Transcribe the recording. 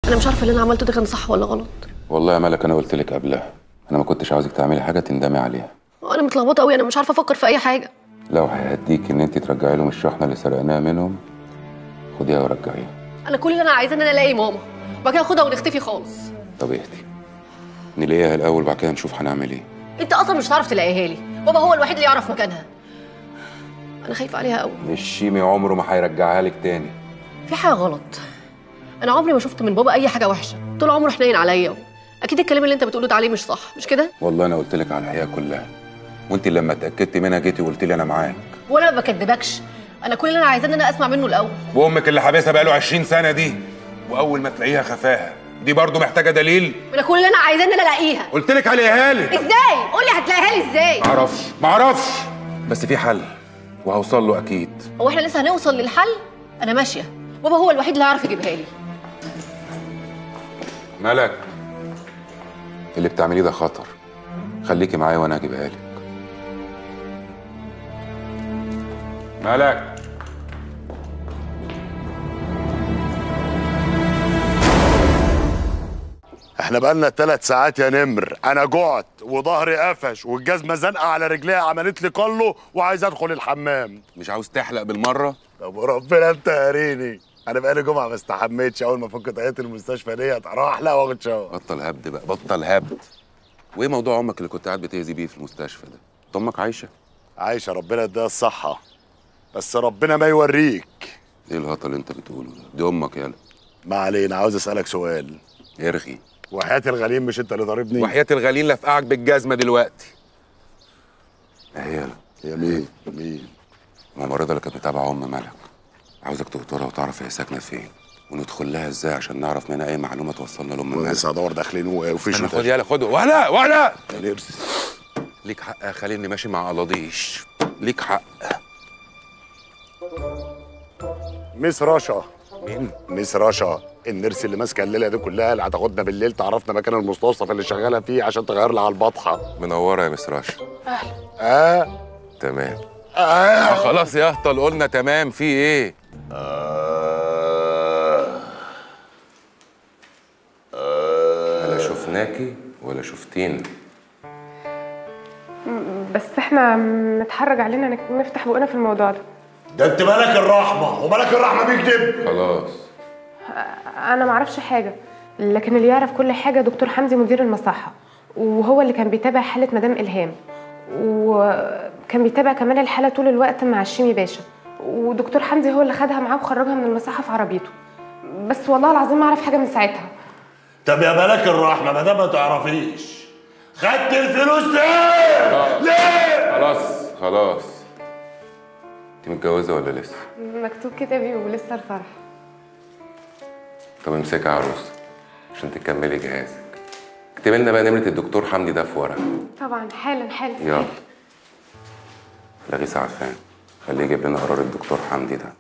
انا مش عارفه اللي انا عملته ده كان صح ولا غلط. والله يا ملك انا قلت لك قبلها، انا ما كنتش عاوزك تعملي حاجه تندمي عليها. انا متلخبطه قوي، انا مش عارفه افكر في اي حاجه. لو هيهديك ان انت ترجعي لهم الشحنه اللي سرقناها منهم، خديها ورجعيها. انا كل اللي انا عايزاه ان انا الاقي ماما وبعد كده اخدها ونختفي خالص. طب اهدي، نلاقيها الاول بعد كده نشوف هنعمل ايه. انت اصلا مش هتعرف تلاقيها لي، بابا هو الوحيد اللي يعرف مكانها. انا خايفه عليها قوي. الشيمي عمره ما هيرجعها لك تاني. في حاجه غلط. انا عمري ما شفت من بابا اي حاجه وحشه، طول عمره حنين عليا. اكيد الكلام اللي انت بتقوله ده عليه مش صح، مش كده؟ والله انا قلت لك على الحقيقه كلها، وانت لما اتاكدت منها جيتي وقلت لي انا معاك. وانا ما بكدبكش، انا كل اللي انا عايزاه ان انا اسمع منه الاول. وامك اللي حابسها بقاله 20 سنه دي، واول ما تلاقيها خفاها، دي برضه محتاجه دليل. انا كل اللي انا عايزاه ان انا الاقيها. قلت لك عليها لي. ازاي؟ قول لي هتلاقيها لي ازاي؟ معرفش بس في حل وهوصل له اكيد. هو احنا لسه هنوصل للحل؟ انا ماشيه، بابا هو الوحيد اللي هيعرف يجيبها لي. ملك، اللي بتعمليه ده خطر، خليكي معايا وانا هجيبها لك. ملك، احنا بقالنا 3 ساعات يا نمر، انا جعت وظهري قفش والجزمه زنقه على رجليها عملت لي قلو وعايز ادخل الحمام. مش عاوز تحلق بالمره؟ طب ربنا انت قاريني، انا بقالي جمعه ما استحميتش. اول ما فك طاقية المستشفى ديت اروح احلق واخد شاور. بطل هبد بقى، بطل هبد. وايه موضوع امك اللي كنت قاعد بتأذي بيه في المستشفى ده؟ امك عايشه؟ عايشه ربنا يديها الصحه، بس ربنا ما يوريك. ايه الهطل اللي انت بتقوله ده؟ دي امك يالا. ما علينا، عاوز اسالك سؤال. ارغي. وحياة الغليم مش انت اللي ضاربني؟ وحياة الغليل لفقعك بالجزمه دلوقتي. اهي يالا. هي مين؟ الممرضه اللي كانت متابعه ام ملك، عاوزك تقطرها وتعرف هي ساكنه فين، وندخل لها ازاي عشان نعرف منها اي معلومه توصلنا لام ملك. لسه ادور داخلين وفيش. خد يالا خد. ولا يا نرس، ليك حق يا خليل اني ماشي مع قلاضيش، ليك حق. ميس رشا. مين؟ ميس رشا، النرس اللي ماسكه الليله دي كلها، اللي هتاخدنا بالليل تعرفنا مكان المستوصف اللي شغاله فيه عشان تغير لي على البطحه. منوره يا مس رشا. اهلا. تمام. آه. خلاص يا هطل قلنا تمام. في ايه؟ لا شفناكي ولا شفتينا. بس احنا متحرج علينا نفتح بقنا في الموضوع ده. ده انت ملك الرحمه، وملك الرحمه بيكذب. خلاص. انا معرفش حاجه، لكن اللي يعرف كل حاجه دكتور حمدي مدير المصحه، وهو اللي كان بيتابع حاله مدام الهام، وكان بيتابع كمان الحاله طول الوقت مع الشيمي باشا، ودكتور حمدي هو اللي خدها معاه وخرجها من المصحه في عربيته. بس والله العظيم ما اعرف حاجه من ساعتها. طب يا ملك الرحمه، ما دام ما تعرفيش، خدت الفلوس ليه؟ ليه؟ خلاص. انت متجوزه ولا لسه؟ مكتوب كتابي ولسه الفرح. طب امسكي عروسه عشان تكملي جهازك. اكتبي لنا بقى نمره الدكتور حمدي ده في ورقه. طبعا حالا. يلا. لغيث عفان، خليه يجيب لنا قرار الدكتور حمدي ده.